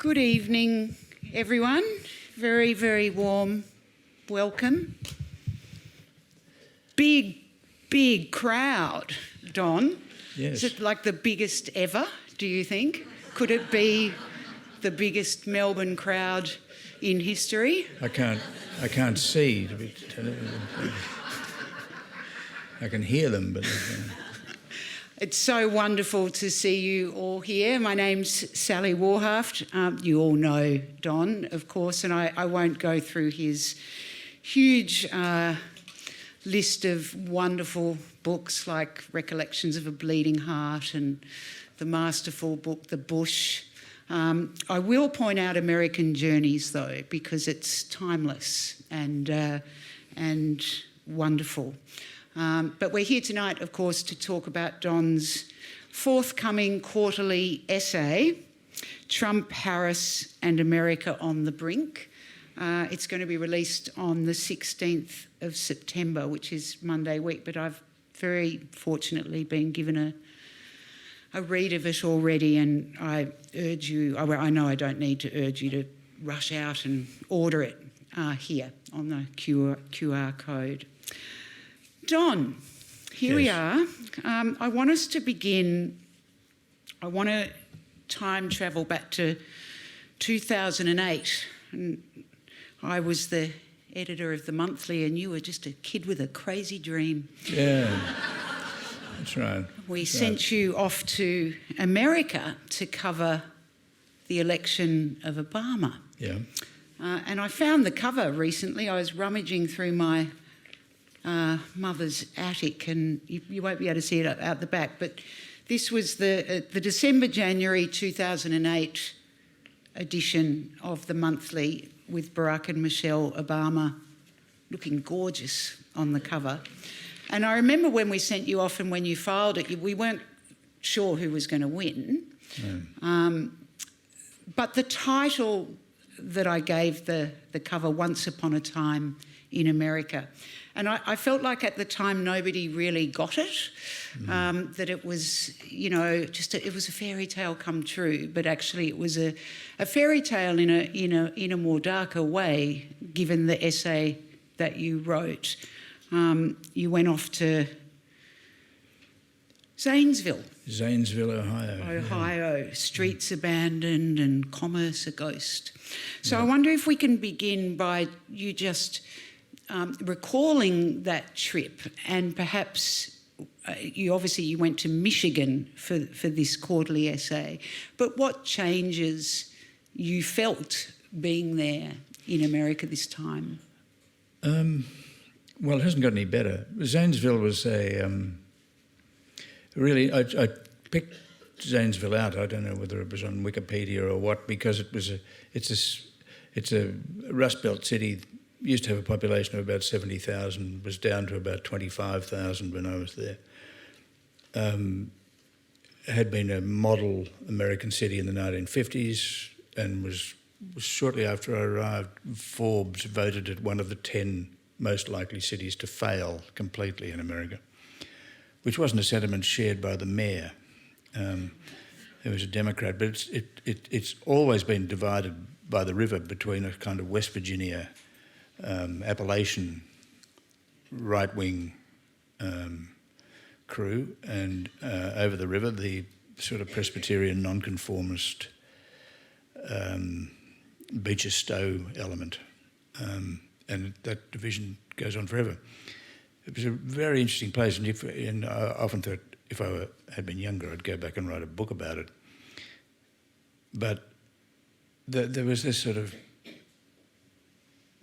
Good evening, everyone. Very, very warm welcome. Big crowd, Don. Yes. Is it like the biggest ever, do you think? Could it be the biggest Melbourne crowd in history? I can't see. I can hear them, but... It's so wonderful to see you all here. My name's Sally Warhaft. You all know Don, of course, and I won't go through his huge list of wonderful books like Recollections of a Bleeding Heart and the masterful book, The Bush. I will point out American Journeys, though, because it's timeless and wonderful. But we're here tonight, of course, to talk about Don's forthcoming quarterly essay, Trump, Harris and America on the Brink. It's going to be released on the 16th of September, which is Monday week, but I've very fortunately been given a read of it already, and I urge you, I know I don't need to urge you to rush out and order it here on the QR code. Don, here we are. I want us to begin. I want to time travel back to 2008. And I was the editor of The Monthly and you were just a kid with a crazy dream. Yeah, that's right. We sent you off to America to cover the election of Obama. Yeah. And I found the cover recently. I was rummaging through my mother's attic, and you won't be able to see it out the back, but this was the December-January 2008 edition of The Monthly with Barack and Michelle Obama looking gorgeous on the cover. And I remember when we sent you off and when you filed it, we weren't sure who was going to win. No. But the title that I gave the cover, Once Upon a Time in America, and I felt like at the time nobody really got it, that it was, you know, it was a fairy tale come true, but actually it was a fairy tale in a more darker way, given the essay that you wrote. You went off to Zanesville, Ohio. Yeah. Streets abandoned and commerce a ghost. So I wonder if we can begin by you just recalling that trip, and perhaps you went to Michigan for this quarterly essay, but what changes you felt being there in America this time? Well, it hasn't got any better. Zanesville was really, I picked Zanesville out. I don't know whether it was on Wikipedia or what, because it's a Rust Belt city. Used to have a population of about 70,000, was down to about 25,000 when I was there. Had been a model American city in the 1950s, and was shortly after I arrived, Forbes voted it one of the 10 most likely cities to fail completely in America, which wasn't a sentiment shared by the mayor. He was a Democrat, but it's always been divided by the river between a kind of West Virginia Appalachian right-wing crew, and over the river the sort of Presbyterian nonconformist Beecher Stowe element, and that division goes on forever. It was a very interesting place, and I often thought if I had been younger I'd go back and write a book about it. But there was this sort of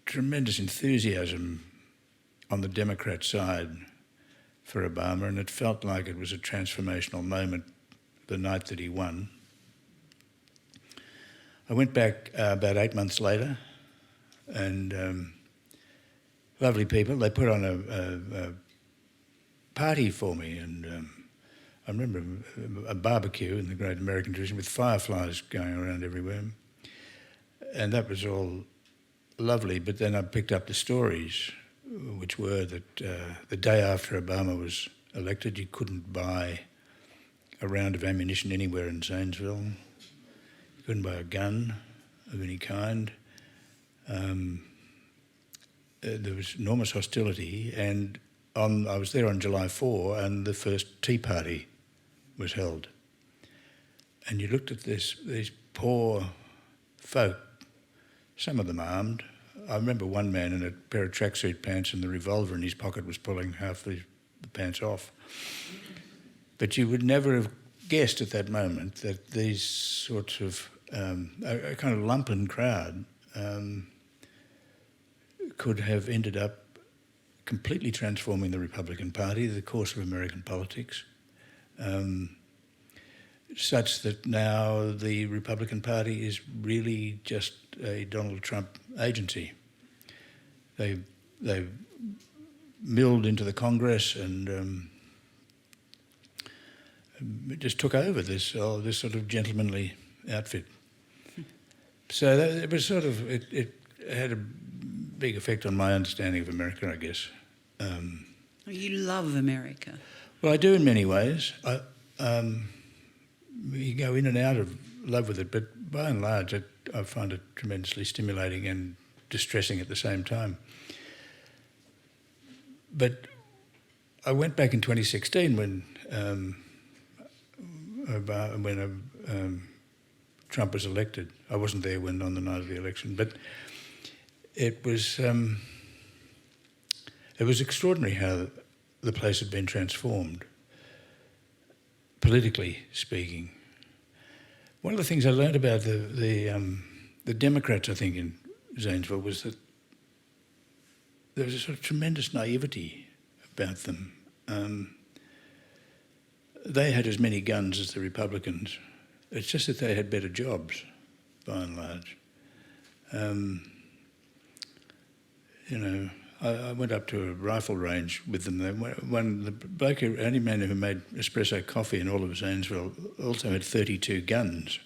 tremendous enthusiasm on the Democrat side for Obama, and it felt like it was a transformational moment the night that he won. I went back about 8 months later, and lovely people. They put on a party for me, and I remember a barbecue in the Great American Tradition with fireflies going around everywhere, and that was all lovely. But then I picked up the stories, which were that the day after Obama was elected, you couldn't buy a round of ammunition anywhere in Zanesville. You couldn't buy a gun. of any kind. There was enormous hostility, and I was there on July 4, and the first Tea Party was held. And you looked at these poor folk, some of them armed. I remember one man in a pair of tracksuit pants and the revolver in his pocket was pulling half the pants off. But you would never have guessed at that moment that these sorts of, a kind of lumpen crowd could have ended up completely transforming the Republican Party, the course of American politics, such that now the Republican Party is really just a Donald Trump agency. They milled into the Congress and just took over this sort of gentlemanly outfit. So it was sort of, it had a big effect on my understanding of America, I guess. You love America. Well, I do in many ways. You go in and out of love with it, but by and large, I find it tremendously stimulating and distressing at the same time. But I went back in 2016 when Trump was elected. I wasn't there on the night of the election, but it was extraordinary how the place had been transformed, politically speaking. One of the things I learned about the Democrats, I think, in Zanesville was that there was a sort of tremendous naivety about them. They had as many guns as the Republicans. It's just that they had better jobs, by and large. I went up to a rifle range with them. The bloke, the only man who made espresso coffee in all of Zanesville, also had 32 guns.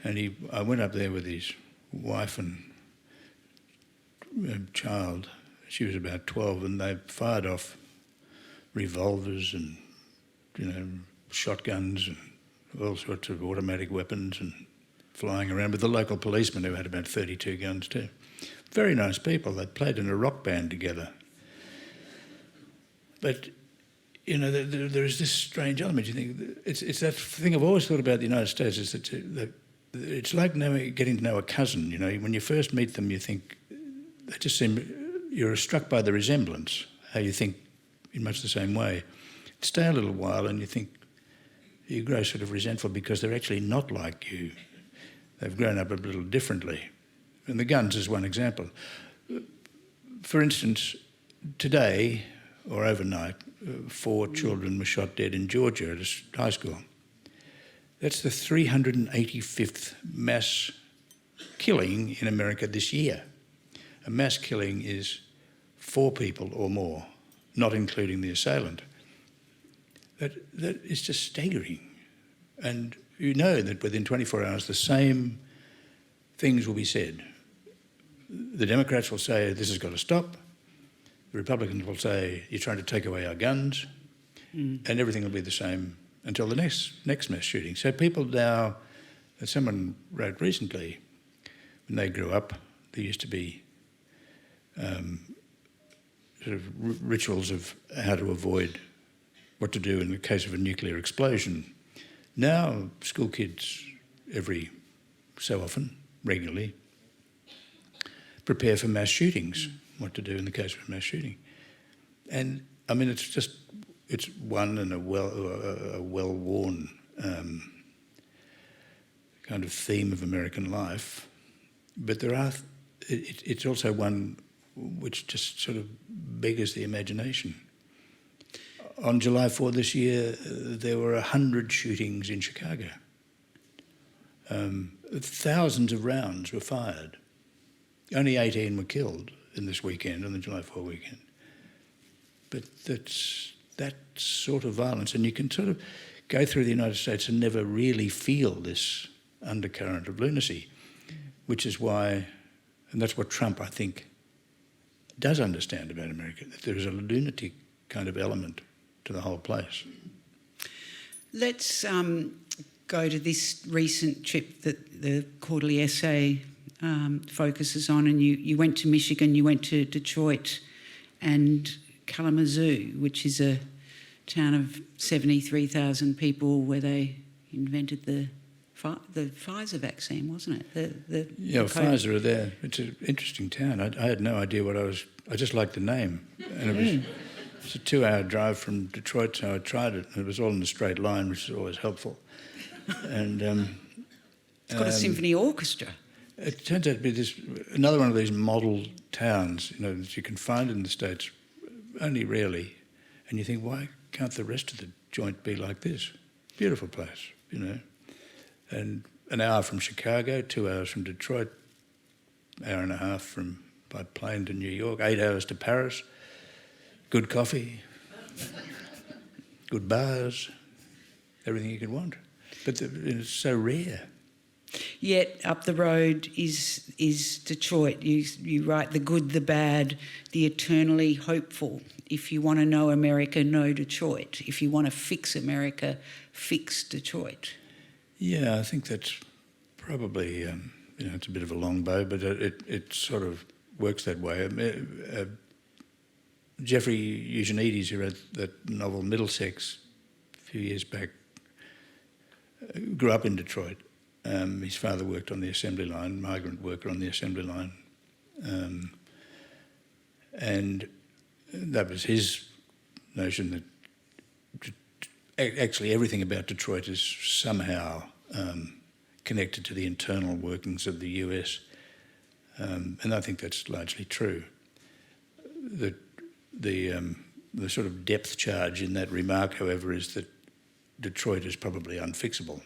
And I went up there with his wife and child. She was about 12, and they fired off revolvers and, shotguns and all sorts of automatic weapons and flying around with the local policeman who had about 32 guns too. Very nice people. They played in a rock band together. But, there is this strange element. You think it's that thing I've always thought about the United States, is that it's like getting to know a cousin. When you first meet them, you think they just you're struck by the resemblance, how you think in much the same way. Stay a little while and you think you grow sort of resentful because they're actually not like you. They've grown up a little differently. And the guns is one example. For instance, today or overnight, 4 children were shot dead in Georgia at a high school. That's the 385th mass killing in America this year. A mass killing is 4 people or more, not including the assailant. That is just staggering. And you know that within 24 hours the same things will be said. The Democrats will say, this has got to stop. The Republicans will say, you're trying to take away our guns. And everything will be the same until the next mass shooting. So people now, as someone wrote recently, when they grew up, there used to be sort of rituals of how to avoid what to do in the case of a nuclear explosion. Now, school kids, every so often, regularly, prepare for mass shootings, what to do in the case of a mass shooting. And, I mean, it's one and a well-worn kind of theme of American life, but it's also one which just sort of beggars the imagination. On July 4 this year, there were 100 shootings in Chicago. Thousands of rounds were fired. Only 18 were killed in this weekend, on the July 4 weekend. But that's that sort of violence, and you can sort of go through the United States and never really feel this undercurrent of lunacy, which is why, and that's what Trump, I think, does understand about America, that there is a lunatic kind of element to the whole place. Let's go to this recent trip that the quarterly essay focuses on, and you went to Michigan, you went to Detroit and Kalamazoo, which is a town of 73,000 people where they invented the Pfizer vaccine, wasn't it? Pfizer are there. It's an interesting town. I had no idea what I just liked the name. And it's a 2-hour drive from Detroit, so I tried it, and it was all in a straight line, which is always helpful. And it's got a symphony orchestra. It turns out to be another one of these model towns, that you can find in the States only rarely. And you think, why can't the rest of the joint be like this? Beautiful place, And an hour from Chicago, 2 hours from Detroit, hour and a half by plane to New York, 8 hours to Paris. Good coffee, good bars, everything you could want. But it's so rare. Yet up the road is Detroit. You write the good, the bad, the eternally hopeful. If you want to know America, know Detroit. If you want to fix America, fix Detroit. Yeah, I think that's probably, it's a bit of a long bow, but it sort of works that way. Jeffrey Eugenides, who wrote that novel Middlesex a few years back, grew up in Detroit. His father worked on the assembly line, migrant worker on the assembly line. And that was his notion that actually everything about Detroit is somehow connected to the internal workings of the US. And I think that's largely true. The sort of depth charge in that remark, however, is that Detroit is probably unfixable.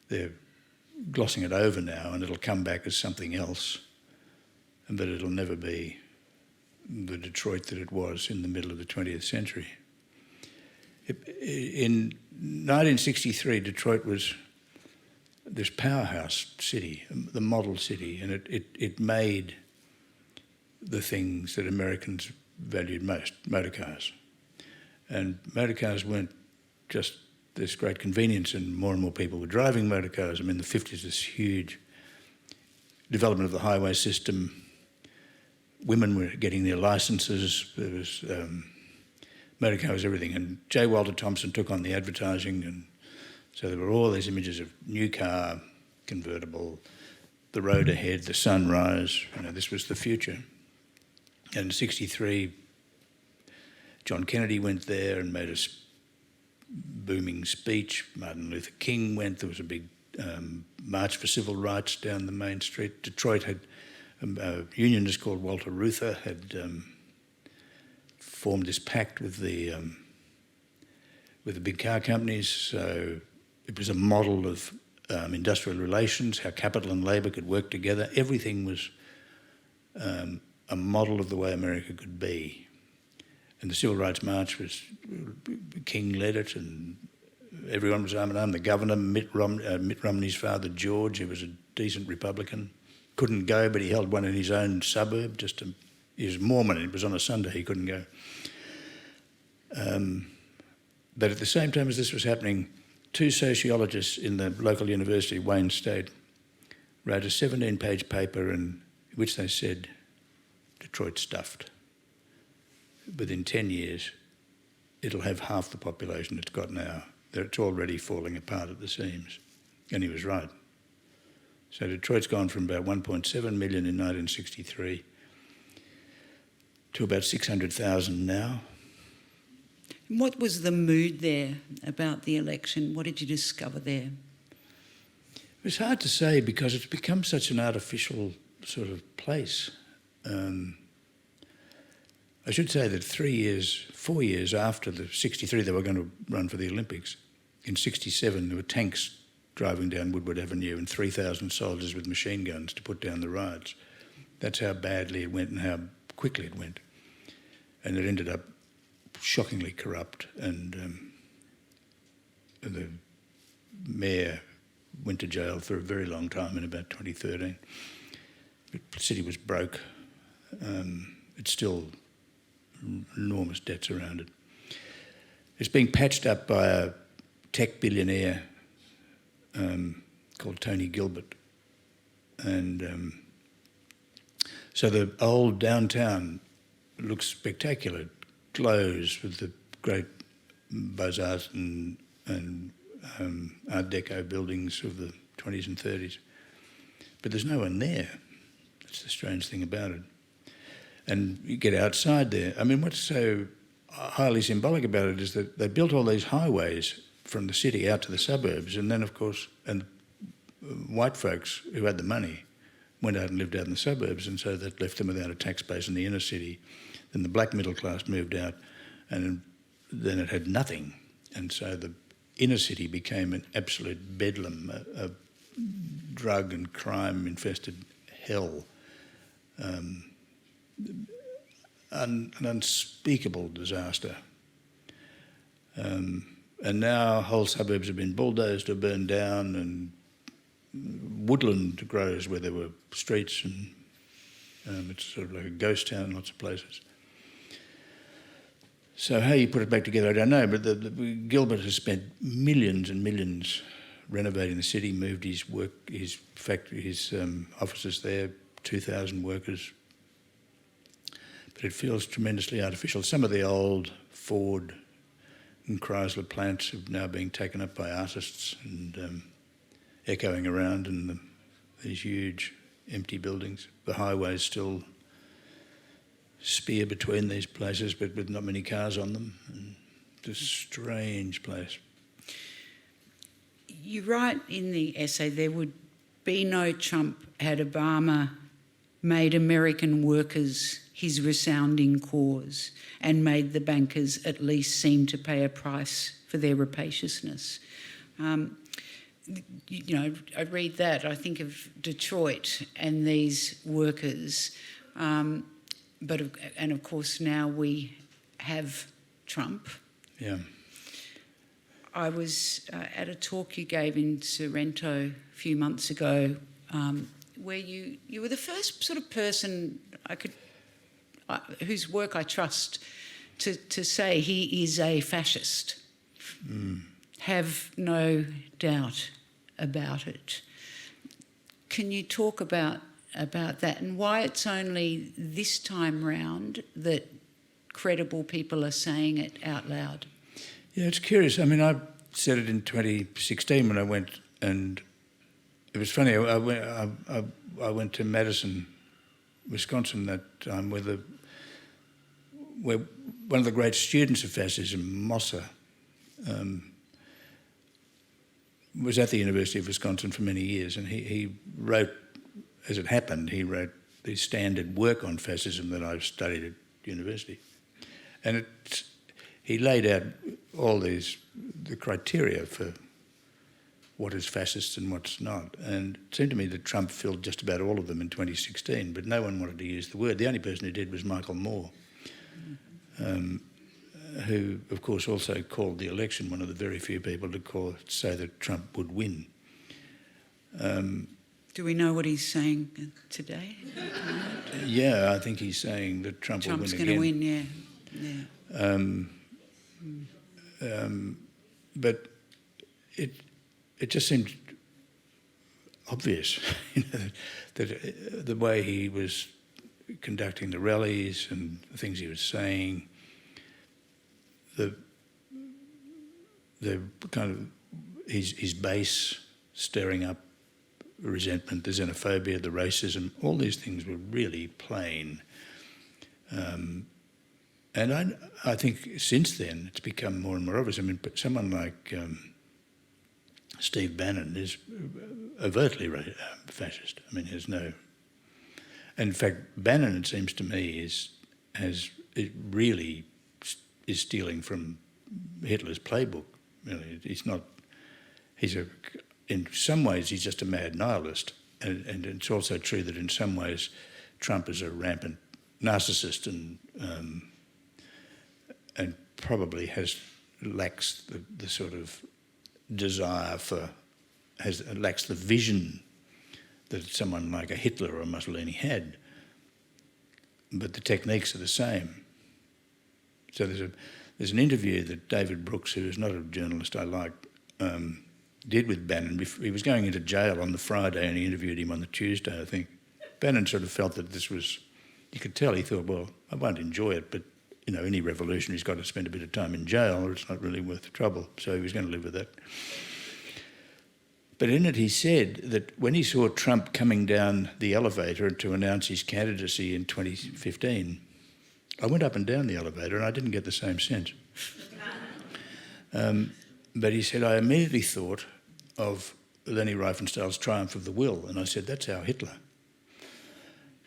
They're glossing it over now, and it'll come back as something else, but it'll never be the Detroit that it was in the middle of the 20th century. In 1963, Detroit was this powerhouse city, the model city, and it made the things that Americans valued most, motor cars. And motor cars weren't just this great convenience, and more people were driving motor cars. In the 50s, this huge development of the highway system. Women were getting their licences. There was motor cars, everything. And J. Walter Thompson took on the advertising, and so there were all these images of new car, convertible, the road ahead, the sunrise. This was the future. And in 1963, John Kennedy went there and made a booming speech. Martin Luther King went. There was a big march for civil rights down the main street. Detroit had a unionist called Walter Reuther had formed this pact with the big car companies. So it was a model of industrial relations, how capital and labour could work together. Everything was a model of the way America could be. And the Civil Rights March was, King led it, and everyone was arm in arm. The governor, Mitt Romney's father, George, who was a decent Republican, couldn't go, but he held one in his own suburb. He was Mormon, and it was on a Sunday, he couldn't go. But at the same time as this was happening, 2 sociologists in the local university, Wayne State, wrote a 17-page paper in which they said, Detroit's stuffed. Within 10 years, it'll have half the population it's got now. It's already falling apart at the seams. And he was right. So Detroit's gone from about 1.7 million in 1963 to about 600,000 now. What was the mood there about the election? What did you discover there? It was hard to say because it's become such an artificial sort of place. I should say that 4 years after the 63, they were going to run for the Olympics. In 67, there were tanks driving down Woodward Avenue and 3,000 soldiers with machine guns to put down the riots. That's how badly it went and how quickly it went. And it ended up shockingly corrupt, and the mayor went to jail for a very long time in about 2013. The city was broke. It's still enormous debts around it. It's being patched up by a tech billionaire called Tony Gilbert. And so the old downtown looks spectacular, glows with the great Beaux-Arts and Art Deco buildings of the 20s and 30s. But there's no one there. That's the strange thing about it. And you get outside there. I mean, what's so highly symbolic about it is that they built all these highways from the city out to the suburbs, and then, of course, and white folks who had the money went out and lived out in the suburbs, and so that left them without a tax base in the inner city. Then the black middle class moved out, and then it had nothing. And so the inner city became an absolute bedlam, a drug and crime-infested hell, an unspeakable disaster. And now whole suburbs have been bulldozed or burned down, and woodland grows where there were streets, and it's sort of like a ghost town in lots of places. So how you put it back together, I don't know, but Gilbert has spent millions and millions renovating the city, moved his work, his factory, his offices there, 2,000 workers. But it feels tremendously artificial. Some of the old Ford and Chrysler plants are now being taken up by artists and echoing around in these huge empty buildings. The highways still spear between these places, but with not many cars on them. And it's a strange place. You write in the essay, there would be no Trump had Obama made American workers his resounding cause and made the bankers at least seem to pay a price for their rapaciousness. You know, I read that, I think of Detroit and these workers, and of course now we have Trump. Yeah. I was at a talk you gave in Sorrento a few months ago, where you were the first sort of person whose work I trust to say he is a fascist. Have no doubt about it. Can you talk about that and why it's only this time round that credible people are saying it out loud? Yeah, it's curious. I mean, I said it in 2016 when I went, and it was funny. I went to Madison, Wisconsin that time, where one of the great students of fascism, Mossa, was at the University of Wisconsin for many years, and he wrote, as it happened, he wrote the standard work on fascism that I studied at university. And he laid out all the criteria for what is fascist and what's not. And it seemed to me that Trump filled just about all of them in 2016, but no one wanted to use the word. The only person who did was Michael Moore, who, of course, also called the election, one of the very few people to say that Trump would win. Do we know what he's saying today? Yeah, I think he's saying that Trump's will win again. Trump's going to win, yeah. But it just seemed obvious, that the way he was conducting the rallies and the things he was saying, the kind of his base stirring up resentment, the xenophobia, the racism, all these things were really plain. And I think since then it's become more and more obvious. I mean, but someone like Steve Bannon is overtly fascist. I mean, there's no... In fact, Bannon, it seems to me, really is stealing from Hitler's playbook. Really, in some ways, he's just a mad nihilist, and it's also true that in some ways, Trump is a rampant narcissist and probably lacks the sort of desire lacks the vision that someone like a Hitler or a Mussolini had. But the techniques are the same. So there's an interview that David Brooks, who is not a journalist I like, did with Bannon. He was going into jail on the Friday and he interviewed him on the Tuesday, I think. Bannon sort of felt that this was, you could tell he thought, well, I won't enjoy it, but, you know, any revolutionary's got to spend a bit of time in jail or it's not really worth the trouble. So he was going to live with that. But in it he said that when he saw Trump coming down the elevator to announce his candidacy in 2015, I went up and down the elevator and I didn't get the same sense. But he said, I immediately thought of Leni Riefenstahl's Triumph of the Will, and I said, that's our Hitler.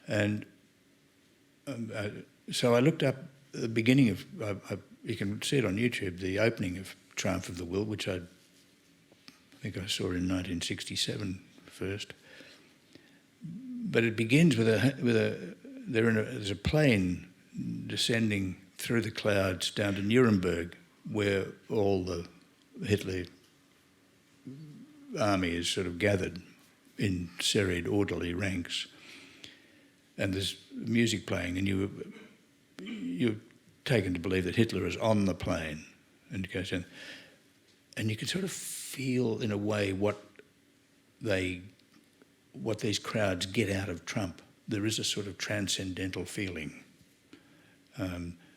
And so I looked up the beginning of, you can see it on YouTube, the opening of Triumph of the Will, which I think I saw in 1967 first. But it begins with there's a plane descending through the clouds down to Nuremberg, where all the Hitler army is sort of gathered in serried, orderly ranks. And there's music playing, and you're taken to believe that Hitler is on the plane and goes in. And you can sort of feel, in a way, what these crowds get out of Trump. There is a sort of transcendental feeling.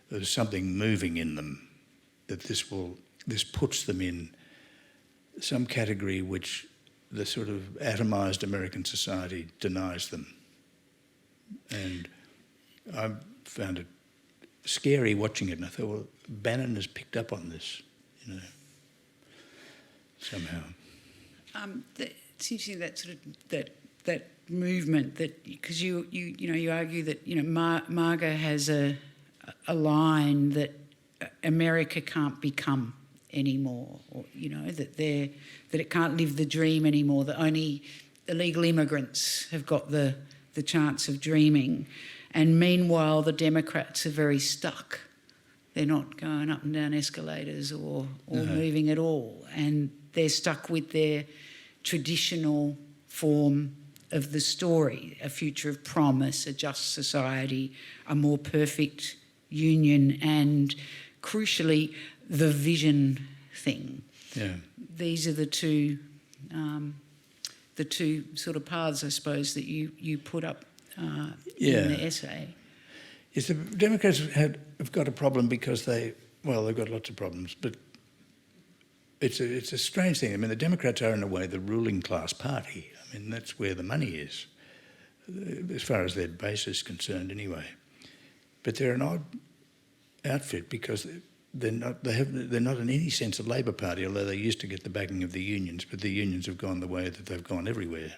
There's something moving in them, that this puts them in some category which the sort of atomised American society denies them. And I found it scary watching it, and I thought, well, Bannon has picked up on this, you know, somehow. It's interesting that sort of that movement, that because you argue that, you know, MAGA has a line that America can't become anymore, or, you know, that it can't live the dream anymore, that only illegal immigrants have got the chance of dreaming. And meanwhile, the Democrats are very stuck. They're not going up and down escalators or moving at all. And they're stuck with their traditional form of the story, a future of promise, a just society, a more perfect union, and crucially, the vision thing. Yeah. These are the two sort of paths, I suppose, that you put up in the essay. Yes, the Democrats have got a problem because they've got lots of problems, but it's a strange thing. I mean, the Democrats are, in a way, the ruling class party. I mean, that's where the money is, as far as their base is concerned, anyway. But they're an odd outfit because they're not in any sense a Labor Party, although they used to get the backing of the unions, but the unions have gone the way that they've gone everywhere.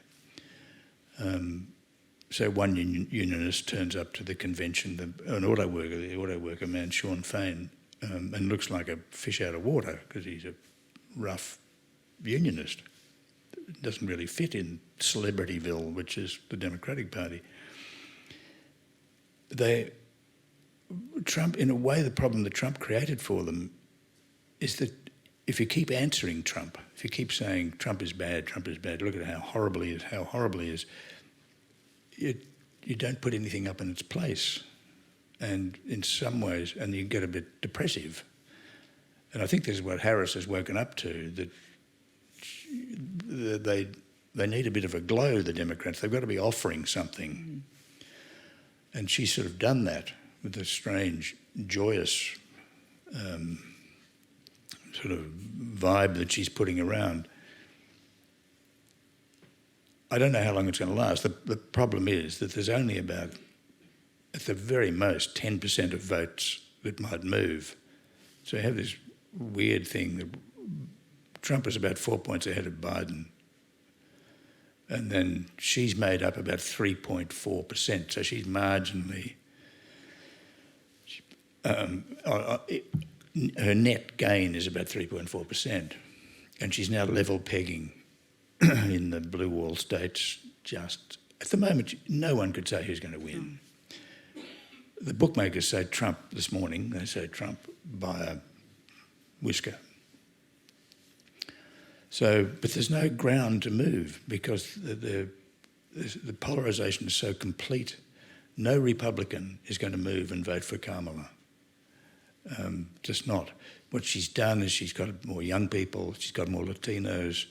So one unionist turns up to the convention, the auto worker man, Sean Fain, and looks like a fish out of water because he's a rough unionist. Doesn't really fit in Celebrityville, which is the Democratic Party. Trump, in a way, the problem that Trump created for them is that if you keep answering Trump, if you keep saying Trump is bad, look at how horrible he is, you don't put anything up in its place. And in some ways, and you get a bit depressive. And I think this is what Harris has woken up to, that they need a bit of a glow, the Democrats. They've got to be offering something. And she's sort of done that with a strange, joyous sort of vibe that she's putting around. I don't know how long it's going to last. The problem is that there's only about, at the very most, 10% of votes that might move. So you have this weird thing that Trump is about 4 points ahead of Biden. And then she's made up about 3.4%. So she's marginally... her net gain is about 3.4%. And she's now level pegging in the blue wall states. Just at the moment, no one could say who's going to win. The bookmakers say Trump this morning. They say Trump by a whisker. So, but there's no ground to move because the polarisation is so complete. No Republican is going to move and vote for Kamala. Just not. What she's done is she's got more young people, she's got more Latinos,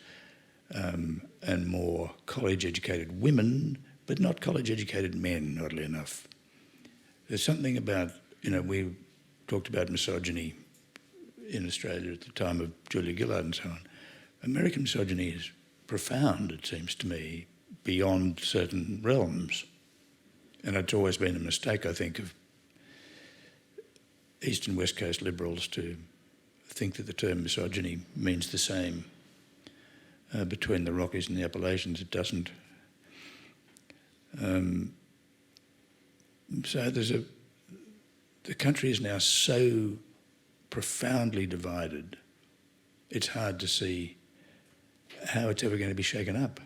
and more college-educated women, but not college-educated men, oddly enough. There's something about, we talked about misogyny in Australia at the time of Julia Gillard and so on. American misogyny is profound, it seems to me, beyond certain realms. And it's always been a mistake, I think, of East and West Coast liberals to think that the term misogyny means the same between the Rockies and the Appalachians. It doesn't. So the country is now so profoundly divided, it's hard to see how it's ever going to be shaken up.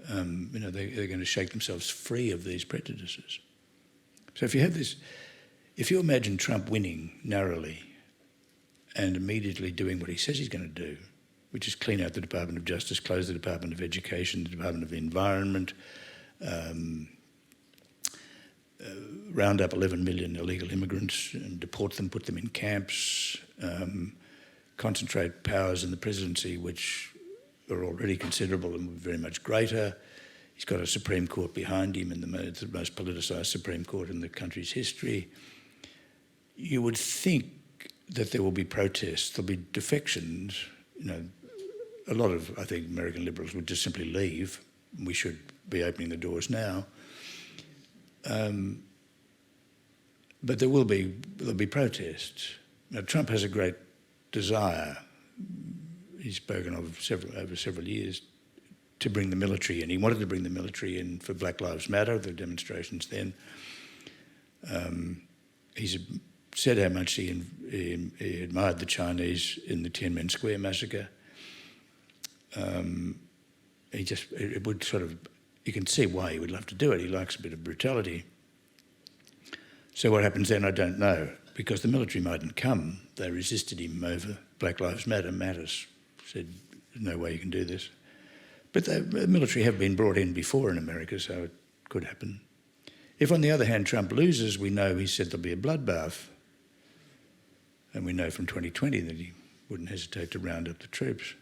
They're going to shake themselves free of these prejudices. So if you imagine Trump winning narrowly and immediately doing what he says he's going to do, which is clean out the Department of Justice, close the Department of Education, the Department of Environment, round up 11 million illegal immigrants and deport them, put them in camps, concentrate powers in the presidency which are already considerable and very much greater. He's got a Supreme Court behind him, and the most politicised Supreme Court in the country's history. You would think that there will be protests, there'll be defections. A lot of, I think, American liberals would just simply leave. We should be opening the doors now. But there'll be protests. Now, Trump has a great desire, he's spoken of over several years, to bring the military in. He wanted to bring the military in for Black Lives Matter, the demonstrations then. He's said how much he admired the Chinese in the Tiananmen Square massacre. It would sort of, you can see why he would love to do it. He likes a bit of brutality. So what happens then, I don't know, because the military mightn't come. They resisted him over Black Lives Matter. Mattis said, there's no way you can do this. But the military have been brought in before in America, so it could happen. If, on the other hand, Trump loses, we know he said there'll be a bloodbath. And we know from 2020 that he wouldn't hesitate to round up the troops.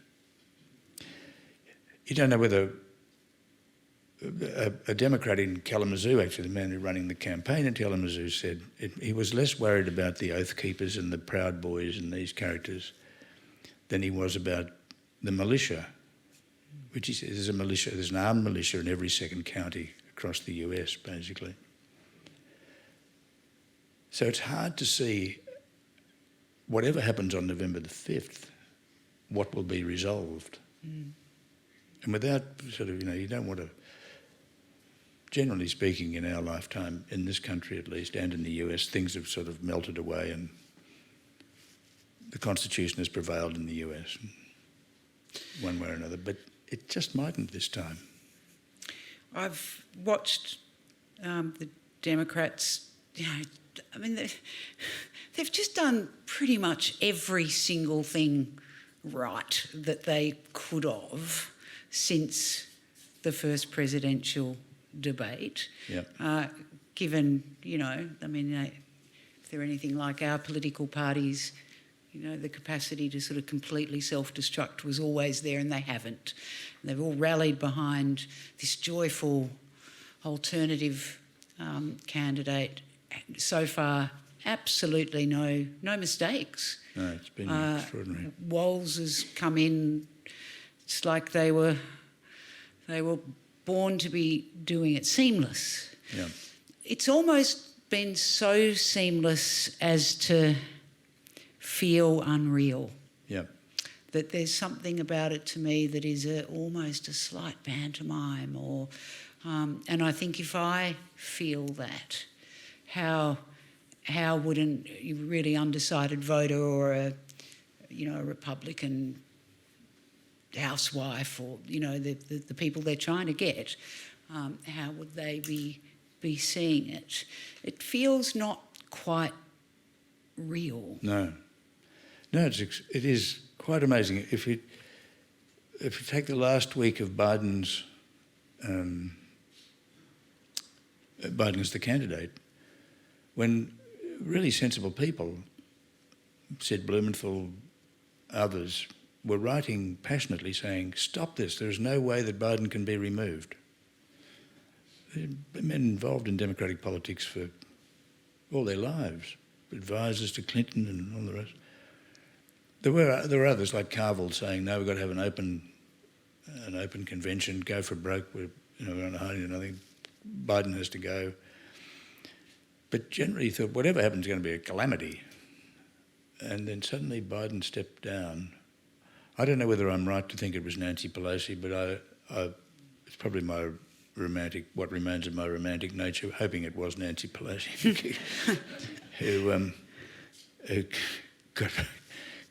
You don't know whether a Democrat in Kalamazoo, actually the man who running the campaign in Kalamazoo, said he was less worried about the Oath Keepers and the Proud Boys and these characters than he was about the militia, which he says there's an armed militia in every second county across the US, basically. So it's hard to see, whatever happens on November the 5th, what will be resolved. Mm. And without sort of, you don't want to, generally speaking, in our lifetime, in this country at least, and in the US, things have sort of melted away and the Constitution has prevailed in the US one way or another, but it just mightn't this time. I've watched the Democrats, they've just done pretty much every single thing right that they could have since the first presidential debate. Yep. Given, if they're anything like our political parties, the capacity to sort of completely self-destruct was always there, and they haven't. They've all rallied behind this joyful alternative candidate. So far, absolutely no mistakes. No, it's been extraordinary. Walls has come in. It's like they were born to be doing it seamless. Yeah. It's almost been so seamless as to feel unreal. Yeah. That there's something about it to me that is almost a slight pantomime, and I think if I feel that, how would a really undecided voter or a Republican housewife or the people they're trying to get, how would they be seeing it? It feels not quite real. No, it is quite amazing. If you take the last week of Biden as the candidate, when really sensible people Sid Blumenthal, others, were writing passionately saying, stop this, there is no way that Biden can be removed. Men involved in democratic politics for all their lives, advisors to Clinton and all the rest. There were others like Carville saying, no, we've got to have an open convention, go for broke, we're on a hiding, I think Biden has to go. But generally you thought, whatever happens is going to be a calamity. And then suddenly Biden stepped down. I don't know whether I'm right to think it was Nancy Pelosi, but it's probably what remains of my romantic nature, hoping it was Nancy Pelosi, who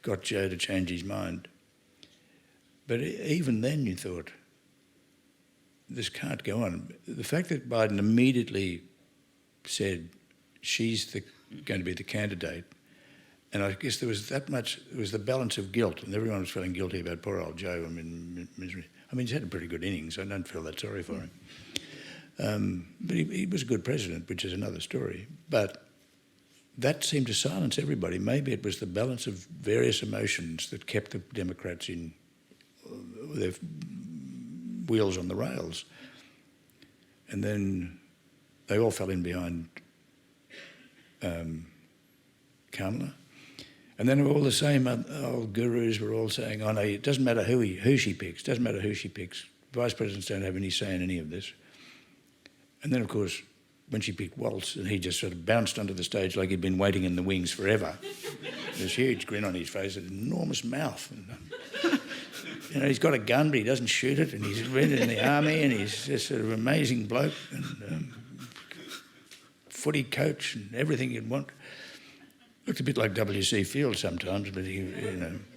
got Joe to change his mind. But even then you thought, this can't go on. The fact that Biden immediately said she's going to be the candidate, and I guess there was that much, it was the balance of guilt, and everyone was feeling guilty about poor old Joe. I mean, misery. I mean, he's had a pretty good innings, I don't feel that sorry for him. But he was a good president, which is another story. But that seemed to silence everybody. Maybe it was the balance of various emotions that kept the Democrats in their wheels on the rails. And then they all fell in behind Kamala. And then all the same old gurus were all saying, oh no, it doesn't matter who she picks, doesn't matter who she picks. Vice presidents don't have any say in any of this. And then, of course, when she picked Waltz, and he just sort of bounced onto the stage like he'd been waiting in the wings forever. This huge grin on his face, an enormous mouth. And, he's got a gun, but he doesn't shoot it, and he's been in the army, and he's just sort of an amazing bloke, and footy coach, and everything you'd want. Looked a bit like W.C. Fields sometimes, but he,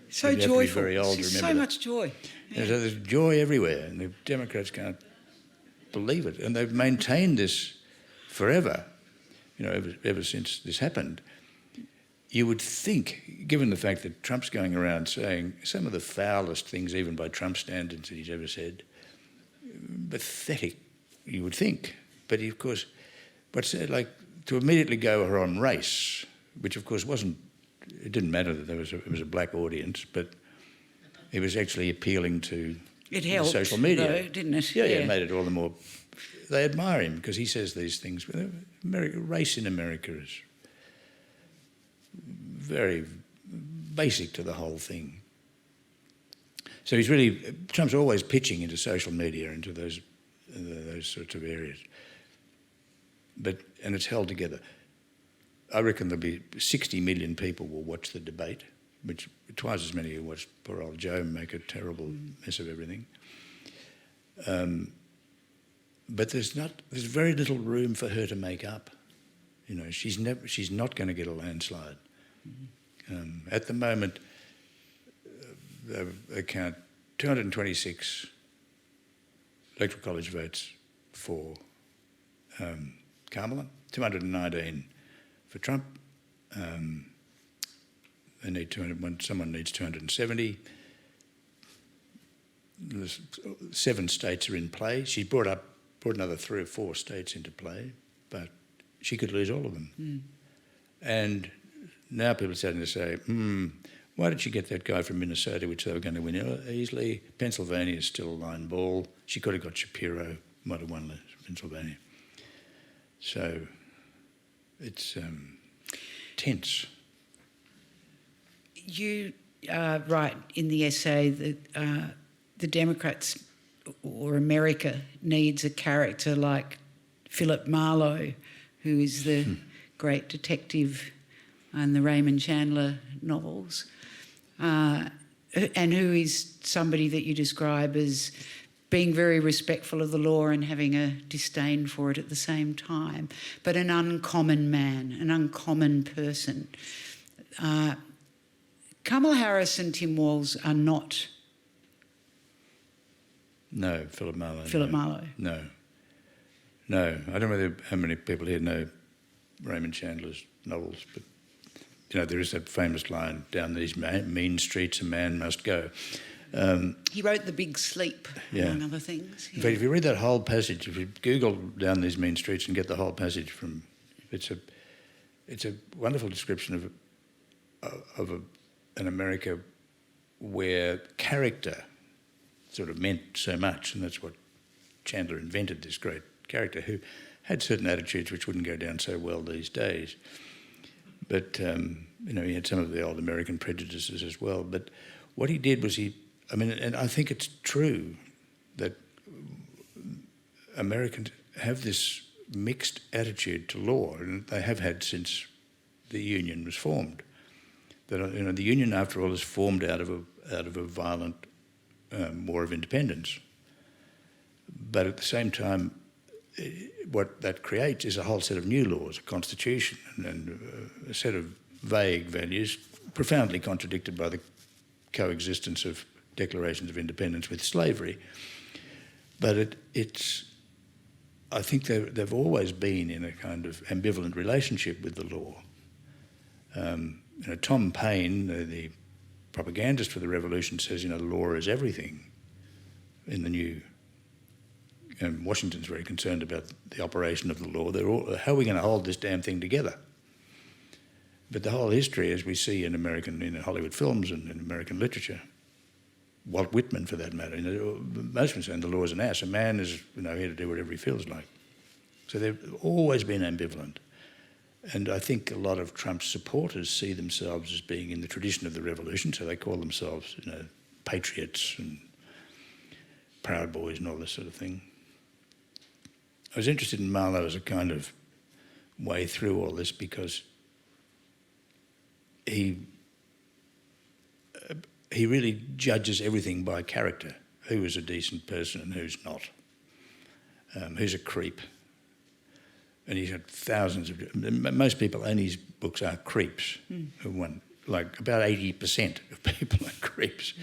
so joyful. Very old to remember so much joy. Yeah. So there's joy everywhere, and the Democrats can't believe it, and they've maintained this forever. Ever since this happened. You would think, given the fact that Trump's going around saying some of the foulest things, even by Trump standards, that he's ever said, pathetic, you would think. But he, of course, like to immediately go her on race, which of course it didn't matter that it was a black audience, but it was actually appealing to social media. Though, didn't it? Yeah, it made it all the more. They admire him because he says these things. Race in America is very basic to the whole thing. So Trump's always pitching into social media, into those sorts of areas. And it's held together. I reckon there'll be 60 million people will watch the debate, which twice as many who watched poor old Joe make a terrible mess of everything. But there's very little room for her to make up. She's not going to get a landslide. At the moment, they count 226 electoral college votes for Kamala, 219 for Trump. They need someone needs 270. There's 7 states are in play. She brought another 3 or 4 states into play, but she could lose all of them. And now people are starting to say, why did she get that guy from Minnesota, which they were going to win easily? Pennsylvania is still a line ball. She could have got Shapiro, might have won Pennsylvania. So it's tense. You write in the essay that the Democrats or America needs a character like Philip Marlo, who is the great detective in the Raymond Chandler novels, and who is somebody that you describe as being very respectful of the law and having a disdain for it at the same time, but an uncommon man, an uncommon person. Kamala Harris and Tim Walz are not... No, Philip Marlo. Marlo. No. I don't know how many people here know Raymond Chandler's novels, but there is that famous line, down these mean streets a man must go. He wrote The Big Sleep, among other things. In fact, if you read that whole passage, if you Google down these mean streets and get the whole passage from... It's a wonderful description an America where character sort of meant so much, and that's what Chandler invented, this great character who had certain attitudes which wouldn't go down so well these days. But, he had some of the old American prejudices as well. But what he did was and I think it's true that Americans have this mixed attitude to law, and they have had since the Union was formed. That the Union, after all, is formed out of a violent war of independence. But at the same time, what that creates is a whole set of new laws, a constitution, and a set of vague values, profoundly contradicted by the coexistence of declarations of independence with slavery. But I think they've always been in a kind of ambivalent relationship with the law. Tom Paine, the propagandist for the revolution, says, law is everything in the new. Washington's very concerned about the operation of the law. How are we going to hold this damn thing together? But the whole history, as we see in Hollywood films and in American literature, Walt Whitman for that matter, most of them saying the law is an ass. A man is here to do whatever he feels like. So they've always been ambivalent. And I think a lot of Trump's supporters see themselves as being in the tradition of the revolution, so they call themselves patriots and proud boys and all this sort of thing. I was interested in Marlo as a kind of way through all this because he really judges everything by character. Who is a decent person and who's not? Who's a creep? And he's had thousands of... Most people own his books are creeps. Like about 80% of people are creeps.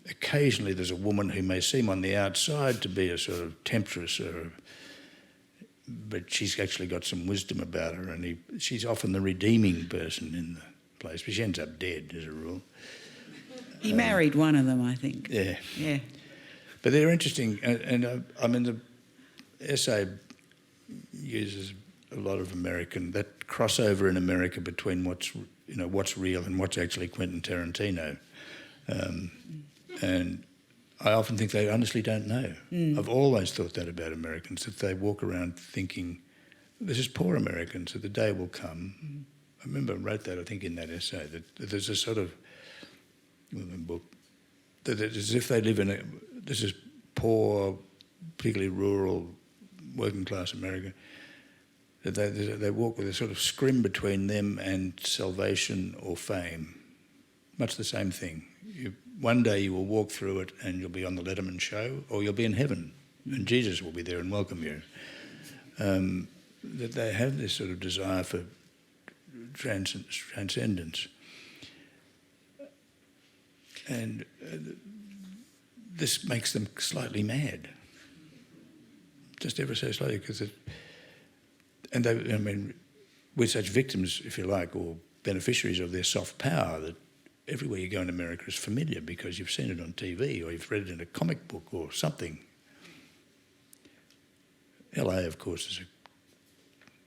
Occasionally there's a woman who may seem on the outside to be a sort of temptress, but she's actually got some wisdom about her, and she's often the redeeming person in the place, but she ends up dead as a rule. He married one of them, I think. Yeah. Yeah. But they're interesting, and the essay uses a lot of that crossover in America between what's real and what's actually Quentin Tarantino. And I often think they honestly don't know. I've always thought that about Americans, that they walk around thinking, this is poor Americans, that the day will come. I remember I wrote that, I think, in that essay, that there's a sort of book, that it's as if they live this is poor, particularly rural, working class America, that they walk with a sort of scrim between them and salvation or fame. Much the same thing. One day you will walk through it and you'll be on the Letterman show, or you'll be in heaven and Jesus will be there and welcome you. That they have this sort of desire for transcendence. And this makes them slightly mad. Just ever so slightly, because we're such victims, if you like, or beneficiaries of their soft power, that everywhere you go in America is familiar because you've seen it on TV or you've read it in a comic book or something. LA, of course, is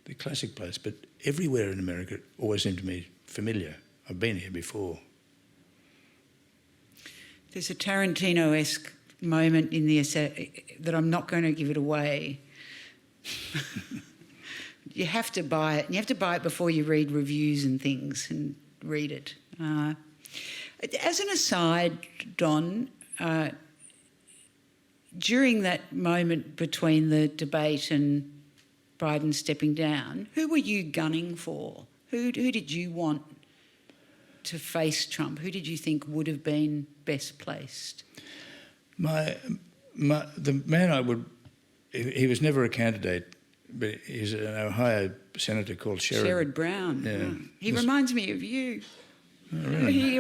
the classic place, but everywhere in America always seemed to me familiar. I've been here before. There's a Tarantino-esque moment in the essay that I'm not going to give it away. You have to buy it. And you have to buy it before you read reviews and things and read it. As an aside, Don, during that moment between the debate and Biden stepping down, who were you gunning for? Who did you want to face Trump? Who did you think would have been best placed? The man I would... He was never a candidate, but he's an Ohio senator called Sherrod Brown. Yeah. He reminds me of you. Oh, really? He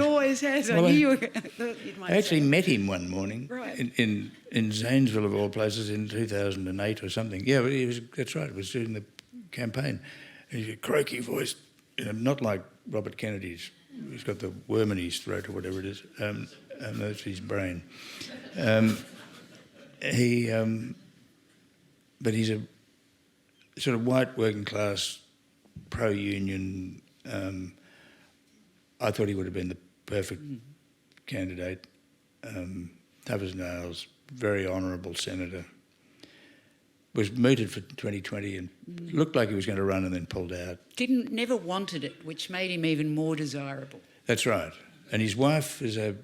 always has. Well, I actually met him one morning, right, in Zanesville, of all places, in 2008 or something. Yeah, but that's right, it was during the campaign. And he's a croaky voice, not like Robert Kennedy's. He's got the worm in his throat or whatever it is. That's his brain. But he's a sort of white working class pro-union. I thought he would have been the perfect candidate. Tough as nails, very honourable senator. Was mooted for 2020 and looked like he was going to run and then pulled out. Never wanted it, which made him even more desirable. That's right. And his wife is a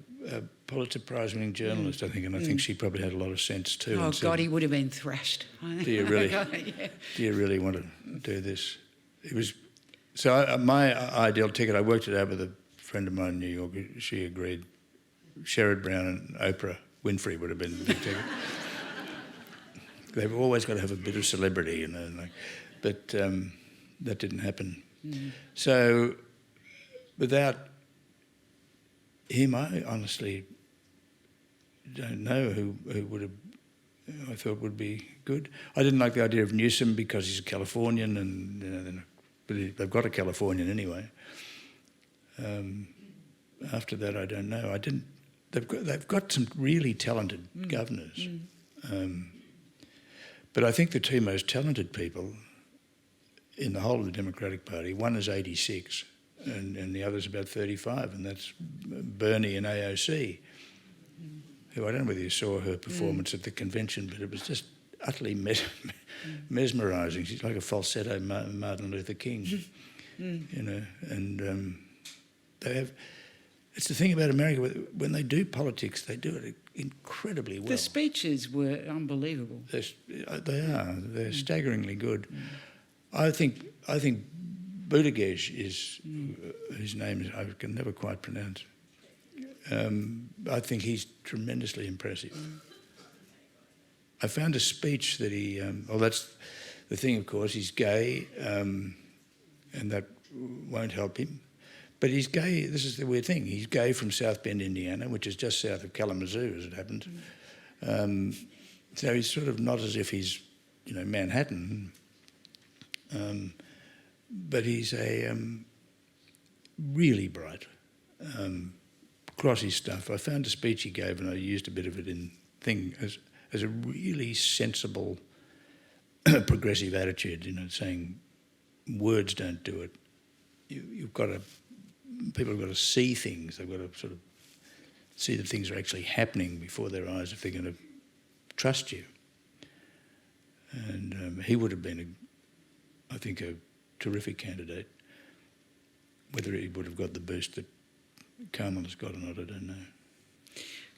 Pulitzer Prize-winning journalist, I think, and I think she probably had a lot of sense too. Oh, God, he would have been thrashed. Do you really? Do you really want to do this? It was so. My ideal ticket. I worked it out with a friend of mine in New York. She agreed. Sherrod Brown and Oprah Winfrey would have been the big ticket. They've always got to have a bit of celebrity, you know. But that didn't happen. So, without him, I honestly don't know who would have. I thought would be good. I didn't like the idea of Newsom because he's a Californian, and you know, but they've got a Californian anyway. After that, I don't know. They've got some really talented governors, but I think the two most talented people in the whole of the Democratic Party, one is 86, and the other's about 35, and that's Bernie and AOC. Who I don't know whether you saw her performance at the convention, but it was just utterly mesmerising. She's like a falsetto Martin Luther King, you know. And they have. It's the thing about America, when they do politics, they do it incredibly well. The speeches were unbelievable. They are. They're staggeringly good. I think Buttigieg is whose name is I can never quite pronounce. I think he's tremendously impressive. I found a speech that he... that's the thing, of course, he's gay, and that won't help him. But he's gay, this is the weird thing, he's gay from South Bend, Indiana, which is just south of Kalamazoo, as it happens. So he's sort of not as if he's, you know, Manhattan. But he's a really bright... across his stuff. I found a speech he gave, and I used a bit of it in thing as a really sensible, progressive attitude. You know, saying words don't do it. People have got to see things. They've got to sort of see that things are actually happening before their eyes if they're going to trust you. And he would have been, I think, a terrific candidate. Whether he would have got the boost that Kamala's got or not, I don't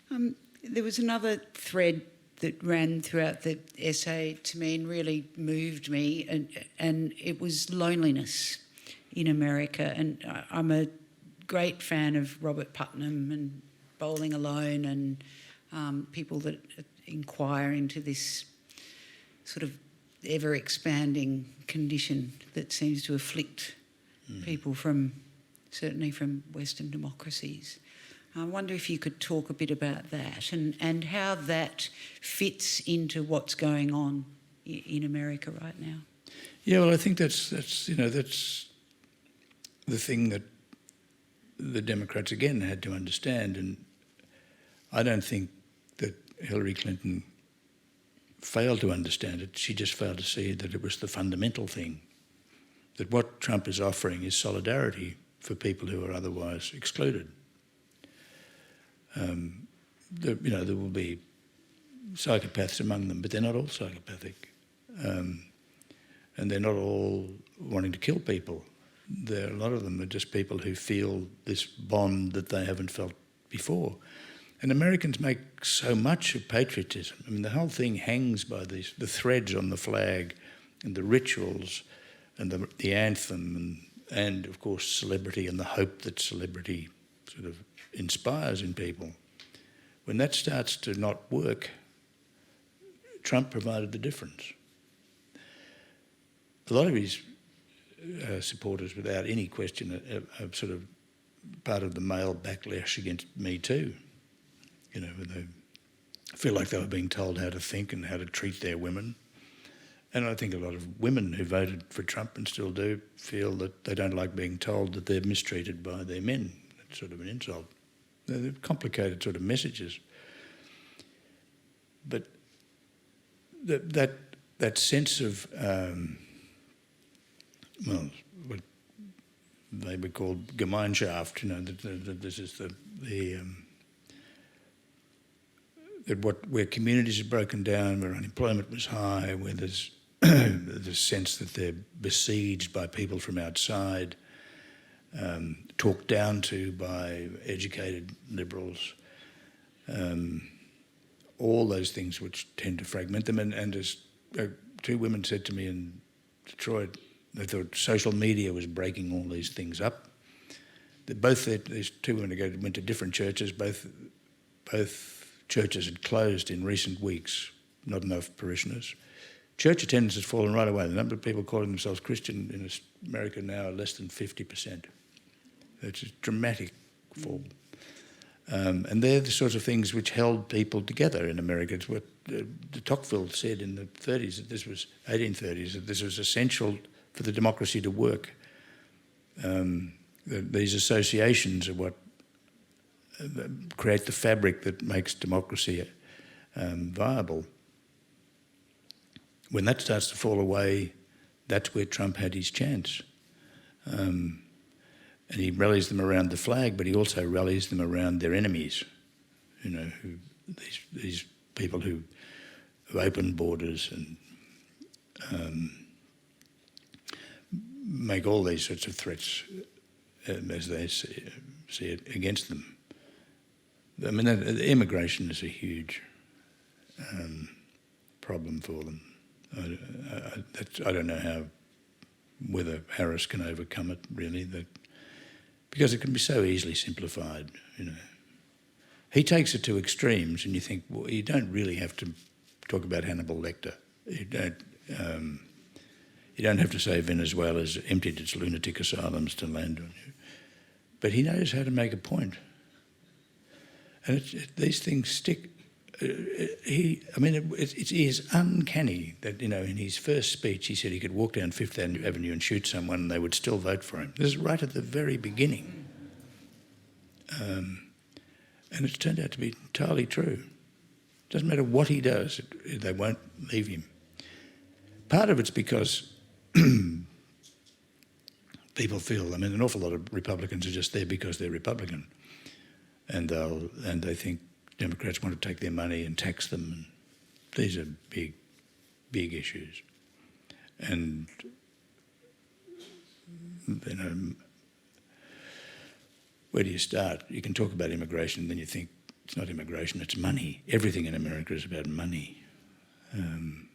know. There was another thread that ran throughout the essay to me and really moved me, and it was loneliness in America. And I'm a great fan of Robert Putnam and Bowling Alone and people that inquire into this sort of ever-expanding condition that seems to afflict people certainly from Western democracies. I wonder if you could talk a bit about that and how that fits into what's going on in America right now. Yeah, well, I think that's the thing that the Democrats again had to understand, and I don't think that Hillary Clinton failed to understand it. She just failed to see that it was the fundamental thing, that what Trump is offering is solidarity for people who are otherwise excluded. There will be psychopaths among them, but they're not all psychopathic. And they're not all wanting to kill people. A lot of them are just people who feel this bond that they haven't felt before. And Americans make so much of patriotism. I mean, the whole thing hangs by the threads on the flag and the rituals and the anthem and, of course, celebrity and the hope that celebrity sort of inspires in people. When that starts to not work, Trump provided the difference. A lot of his supporters, without any question, are sort of part of the male backlash against Me Too. You know, they feel like they were being told how to think and how to treat their women. And I think a lot of women who voted for Trump and still do feel that they don't like being told that they're mistreated by their men. It's sort of an insult. They're complicated sort of messages. But that sense of, they were called Gemeinschaft. This is where communities are broken down, where unemployment was high, where there's the sense that they're besieged by people from outside, talked down to by educated liberals, all those things which tend to fragment them. And as two women said to me in Detroit, they thought social media was breaking all these things up. These two women went to different churches. Both churches had closed in recent weeks, not enough parishioners. Church attendance has fallen right away. The number of people calling themselves Christian in America now are less than 50%. It's a dramatic fall. And they're the sorts of things which held people together in America. It's what de Tocqueville said in the 30s, that this was 1830s, that this was essential for the democracy to work. These associations are what create the fabric that makes democracy viable. When that starts to fall away, that's where Trump had his chance. And he rallies them around the flag, but he also rallies them around their enemies, these people who open borders and make all these sorts of threats as they see it against them. I mean, immigration is a huge problem for them. I don't know whether Harris can overcome it, really, because it can be so easily simplified, He takes it to extremes, and you think, well, you don't really have to talk about Hannibal Lecter. You don't have to say Venezuela's emptied its lunatic asylums to land on you. But he knows how to make a point. And these things stick. It is uncanny that, in his first speech he said he could walk down Fifth Avenue and shoot someone and they would still vote for him. This is right at the very beginning. And it's turned out to be entirely true. It doesn't matter what he does, they won't leave him. Part of it's because people feel, an awful lot of Republicans are just there because they're Republican. And they think Democrats want to take their money and tax them. And these are big, big issues. And, where do you start? You can talk about immigration, then you think it's not immigration, it's money. Everything in America is about money. And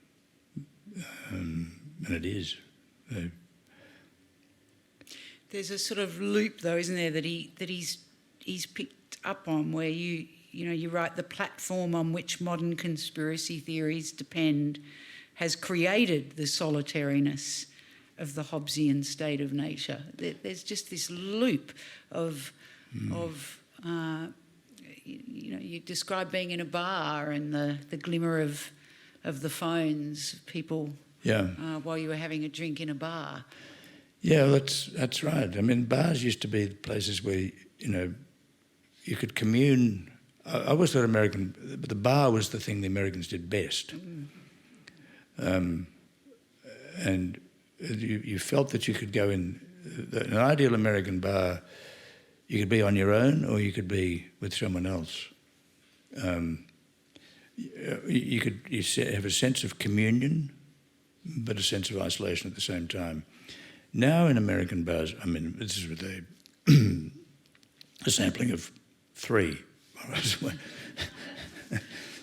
it is. There's a sort of loop, though, isn't there, that he's picked up on, where you write the platform on which modern conspiracy theories depend has created the solitariness of the Hobbesian state of nature. There's just this loop of you describe being in a bar and the glimmer of the phones, people while you were having a drink in a bar. Yeah, that's right. Bars used to be places where you could commune. I always thought the bar was the thing the Americans did best. And you felt that you could go in an ideal American bar. You could be on your own, or you could be with someone else. You have a sense of communion, but a sense of isolation at the same time. Now in American bars, this is with a sampling of 3,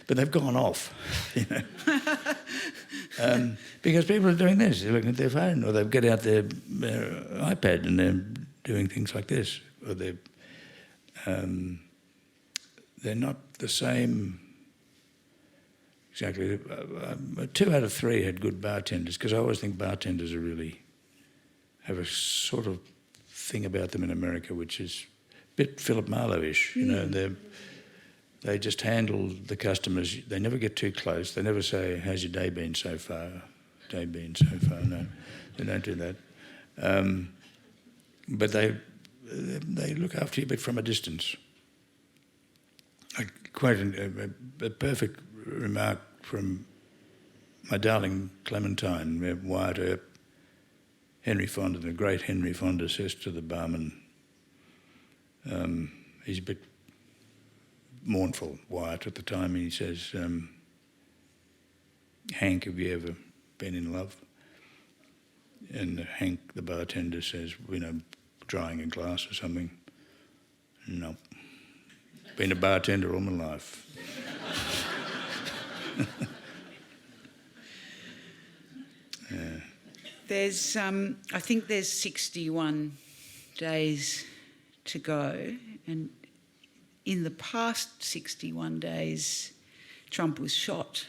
but they've gone off, because people are doing this. They're looking at their phone, or they get out their iPad and they're doing things like this, or they're not the same. Exactly. 2 out of 3 had good bartenders, because I always think bartenders have a sort of thing about them in America which is a bit Philip Marlowe-ish. They just handle the customers. They never get too close. They never say, "How's your day been so far?" No, they don't do that. But they look after you, but from a distance. I quote a perfect remark from my darling Clementine, Wyatt Earp, Henry Fonda, the great Henry Fonda, says to the barman, he's a bit mournful, Wyatt, at the time, and he says, Hank, have you ever been in love? And Hank, the bartender, says, drying a glass or something. No. Been a bartender all my life. Yeah. There's, I think there's 61 days to go, and in the past 61 days, Trump was shot.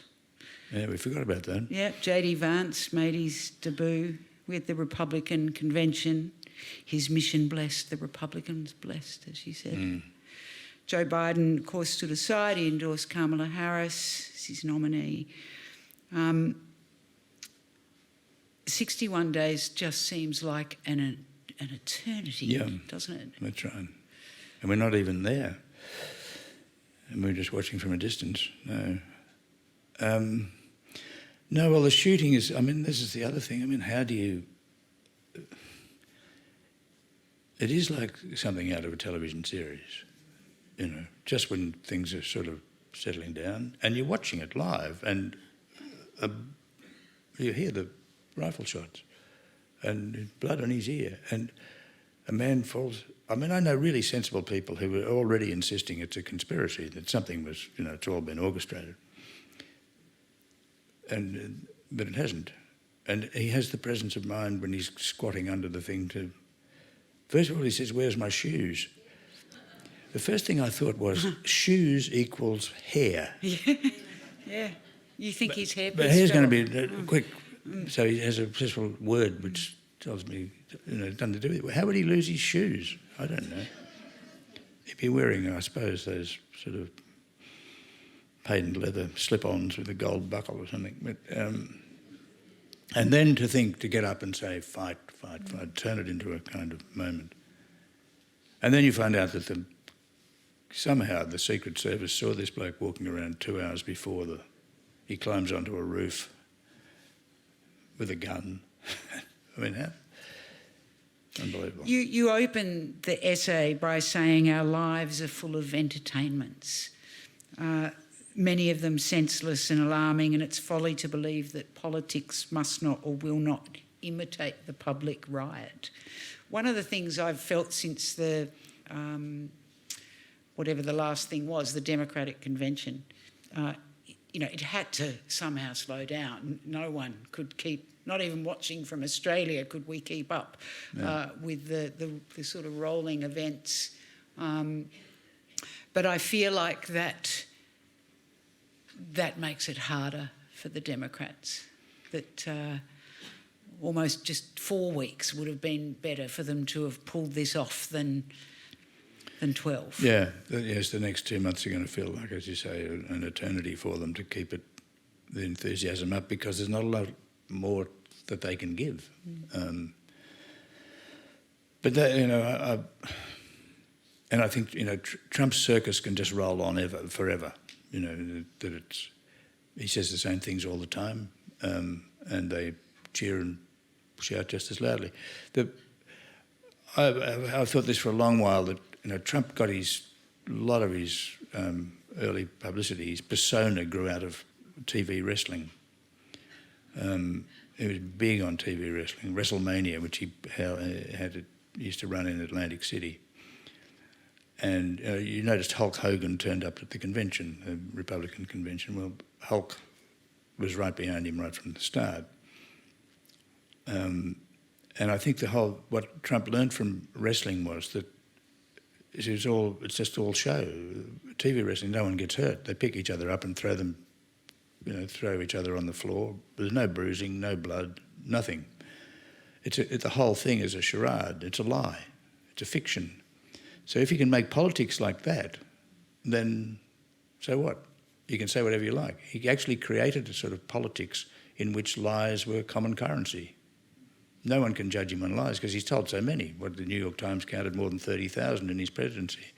Yeah, we forgot about that. Yeah, J.D. Vance made his debut with the Republican convention. His mission blessed, the Republicans blessed, as you said. Joe Biden, of course, stood aside. He endorsed Kamala Harris as his nominee. 61 days just seems like an eternity, doesn't it? That's right. And we're not even there. And we're just watching from a distance. No. No, well, the shooting is, this is the other thing. How do you... It is like something out of a television series, just when things are sort of settling down, and you're watching it live, and you hear the rifle shots, and blood on his ear, and a man falls... I know really sensible people who were already insisting it's a conspiracy, that something was, it's all been orchestrated. But it hasn't. And he has the presence of mind when he's squatting under the thing to... First of all, he says, "Where's my shoes?" The first thing I thought was, shoes equals hair. Yeah. You think his hair... But hair's going to be quick. So he has a special word which tells me, nothing to do with it. How would he lose his shoes? I don't know. He'd be wearing, I suppose, those sort of patent leather slip-ons with a gold buckle or something. But, and then to get up and say, fight, turn it into a kind of moment. And then you find out that somehow the Secret Service saw this bloke walking around 2 hours before he climbs onto a roof with a gun. How? Unbelievable. You open the essay by saying our lives are full of entertainments. Many of them senseless and alarming, and it's folly to believe that politics must not or will not imitate the public riot. One of the things I've felt since the, whatever the last thing was, the Democratic Convention, it had to somehow slow down. No one could keep, not even watching from Australia, could we keep up with the sort of rolling events. But I feel like that makes it harder for the Democrats, that almost just 4 weeks would have been better for them to have pulled this off than 12. Yeah, yes, the next 2 months are going to feel like, as you say, an eternity for them to keep the enthusiasm up, because there's not a lot more that they can give. But that, and I think Trump's circus can just roll on forever. That he says the same things all the time, and they cheer and shout just as loudly. I've thought this for a long while, that Trump got a lot of his early publicity, his persona grew out of TV wrestling. He was big on TV wrestling, WrestleMania, which he used to run in Atlantic City. And you noticed Hulk Hogan turned up at the convention, the Republican convention. Well, Hulk was right behind him right from the start. And I think what Trump learned from wrestling was that it's just all show. TV wrestling, no one gets hurt. They pick each other up and throw each other on the floor. There's no bruising, no blood, nothing. The whole thing is a charade. It's a lie. It's a fiction. So if you can make politics like that, then so what? You can say whatever you like. He actually created a sort of politics in which lies were common currency. No one can judge him on lies because he's told so many. What the New York Times counted more than 30,000 in his presidency.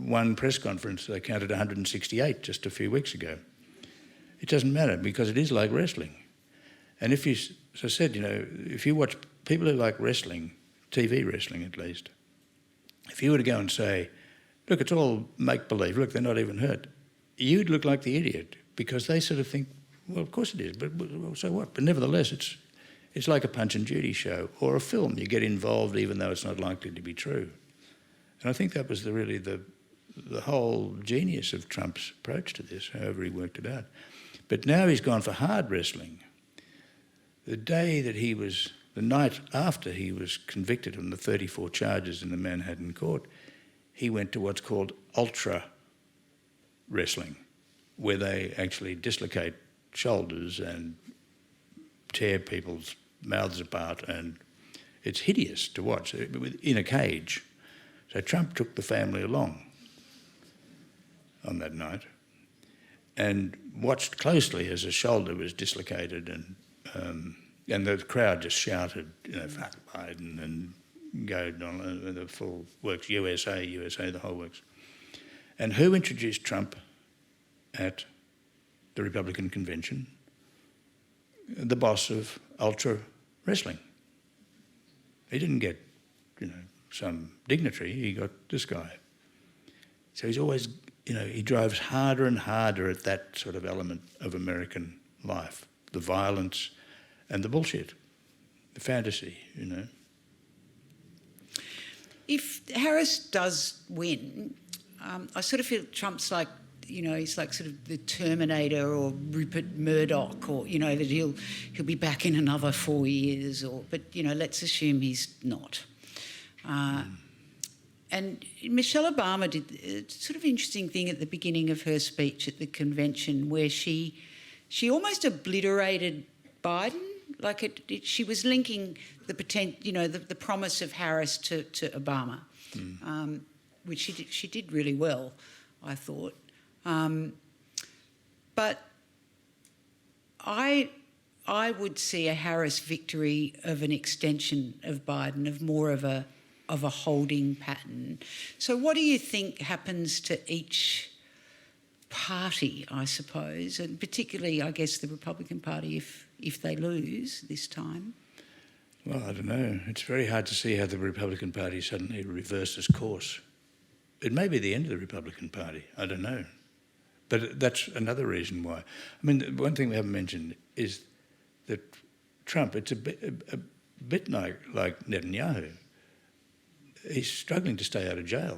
One press conference, they counted 168 just a few weeks ago. It doesn't matter because it is like wrestling. And if you, as I said, if you watch people who like wrestling, TV wrestling at least, if you were to go and say, look, it's all make-believe, look, they're not even hurt, you'd look like the idiot, because they sort of think, well, of course it is, but well, so what? But nevertheless, it's like a Punch and Judy show or a film. You get involved even though it's not likely to be true. And I think that was really the whole genius of Trump's approach to this, however he worked it out. But now he's gone for hard wrestling. The night after he was convicted on the 34 charges in the Manhattan court, he went to what's called ultra wrestling, where they actually dislocate shoulders and tear people's mouths apart, and it's hideous to watch in a cage. So Trump took the family along on that night and watched closely as a shoulder was dislocated, and the crowd just shouted, fuck Biden, and go on the full works, USA, USA, the whole works. And who introduced Trump at the Republican convention? The boss of ultra wrestling. He didn't get, some dignitary, he got this guy. So he's always, he drives harder and harder at that sort of element of American life, the violence and the bullshit, the fantasy, If Harris does win, I sort of feel Trump's like, he's like sort of the Terminator or Rupert Murdoch, or, that he'll be back in another 4 years, but let's assume he's not. And Michelle Obama did a sort of interesting thing at the beginning of her speech at the convention, where she almost obliterated Biden. Like she was linking the the promise of Harris to Obama, which she did really well, I thought. But I would see a Harris victory of an extension of Biden, of more of a holding pattern. So what do you think happens to each party, I suppose, and particularly, I guess, the Republican Party if they lose this time? Well, I don't know. It's very hard to see how the Republican Party suddenly reverses course. It may be the end of the Republican Party. I don't know. But that's another reason why. I mean, one thing we haven't mentioned is that Trump, it's a bit like Netanyahu. He's struggling to stay out of jail.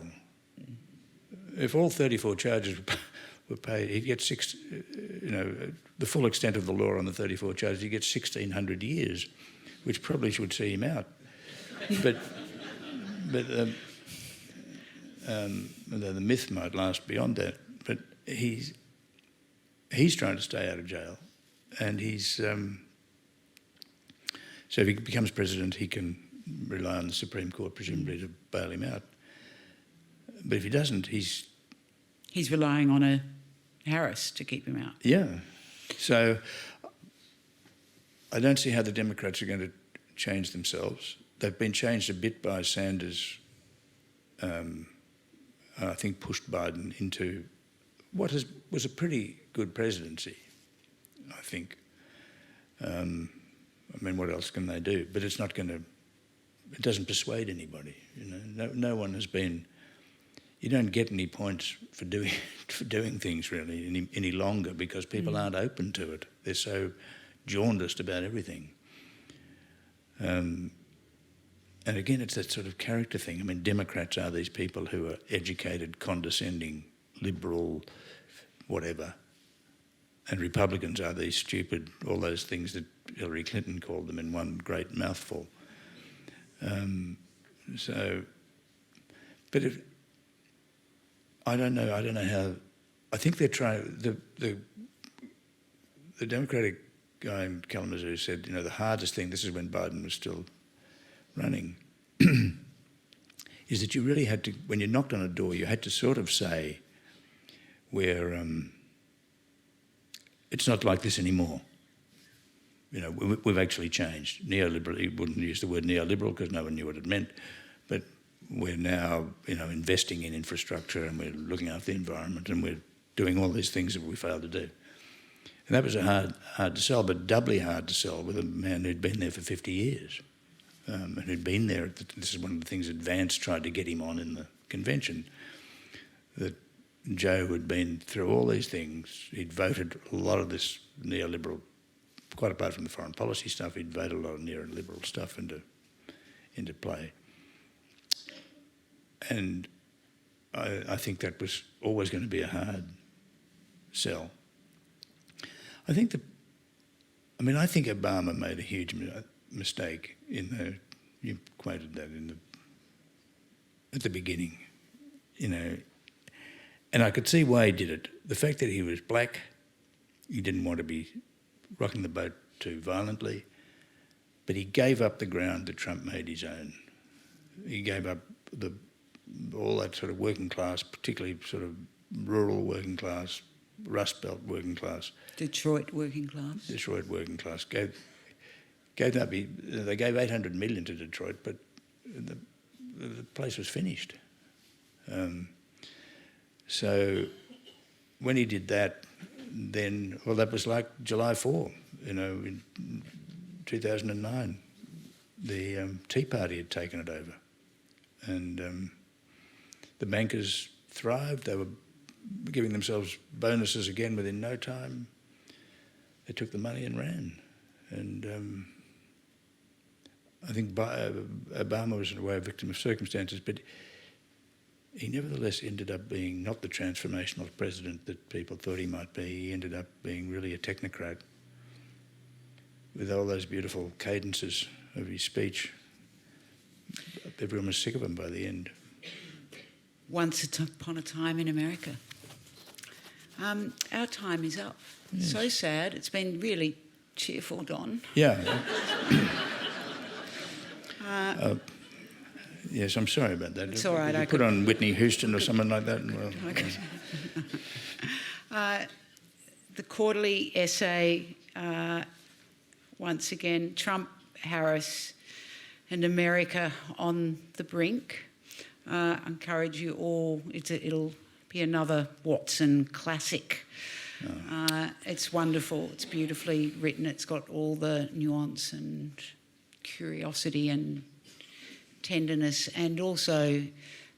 If all 34 charges were paid, he'd get the full extent of the law on the 34 charges, he'd get 1,600 years, which probably should see him out. But the myth might last beyond that. But he's trying to stay out of jail, and so if he becomes president, he can rely on the Supreme Court presumably to bail him out. But if he doesn't, he's relying on a Harris to keep him out. Yeah. So I don't see how the Democrats are going to change themselves. They've been changed a bit by Sanders. I think pushed Biden into what was a pretty good presidency, I think. What else can they do? But it's not going to. It doesn't persuade anybody. No one has been. You don't get any points for doing things really any longer because people aren't open to it. They're so jaundiced about everything. And again, it's that sort of character thing. I mean, Democrats are these people who are educated, condescending, liberal, whatever. And Republicans are these stupid, all those things that Hillary Clinton called them in one great mouthful. But I don't know how. I think they're trying. The Democratic guy in Kalamazoo said, the hardest thing. This is when Biden was still running. Is that you really had to, when you knocked on a door, you had to sort of say, it's not like this anymore. We've actually changed. Neoliberal, he wouldn't use the word neoliberal because no one knew what it meant, but we're now, investing in infrastructure and we're looking after the environment and we're doing all these things that we failed to do. And that was hard to sell, but doubly hard to sell with a man who'd been there for 50 years. and who'd been there. This is one of the things that Vance tried to get him on in the convention, that Joe had been through all these things. He'd voted a lot of this neoliberal, quite apart from the foreign policy stuff, he'd voted a lot of neoliberal stuff into play. And I think that was always going to be a hard sell. I think Obama made a huge mistake you quoted that at the beginning, and I could see why he did it. The fact that he was black, he didn't want to be rocking the boat too violently, but he gave up the ground that Trump made his own. He gave up all that sort of working class, particularly sort of rural working class, Rust Belt working class. Detroit working class. Detroit working class. They gave $800 million to Detroit, but the place was finished. So when he did that, then, well, that was like July 4, in 2009. The Tea Party had taken it over. And the bankers thrived. They were giving themselves bonuses again within no time. They took the money and ran. And I think Obama was in a way a victim of circumstances, but he nevertheless ended up being not the transformational president that people thought he might be. He ended up being really a technocrat with all those beautiful cadences of his speech. Everyone was sick of him by the end. Once upon a time in America. Our time is up. Yes. So sad. It's been really cheerful, Don. Yeah. Yes, I'm sorry about that. It's all right. I put on Whitney Houston or someone like that. The quarterly essay, once again, Trump, Harris and America on the brink. I encourage you all. It'll be another Watson classic. Oh. It's wonderful. It's beautifully written. It's got all the nuance and curiosity and tenderness, and also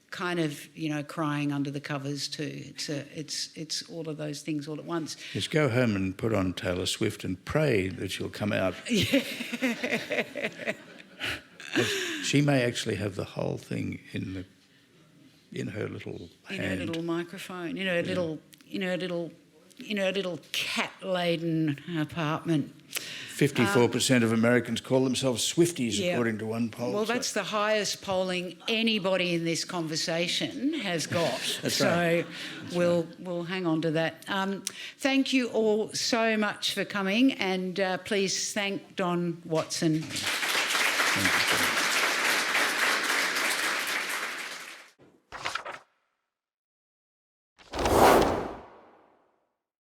kind of crying under the covers too. It's all of those things all at once. Just go home and put on Taylor Swift and pray that she'll come out. Yeah. She may actually have the whole thing in her little hand. In her little microphone, in her little cat-laden apartment. 54% of Americans call themselves Swifties, according to one poll. Well, that's the highest polling anybody in this conversation has got. That's so right. We'll hang on to that. Thank you all so much for coming, and please thank Don Watson. Thank you.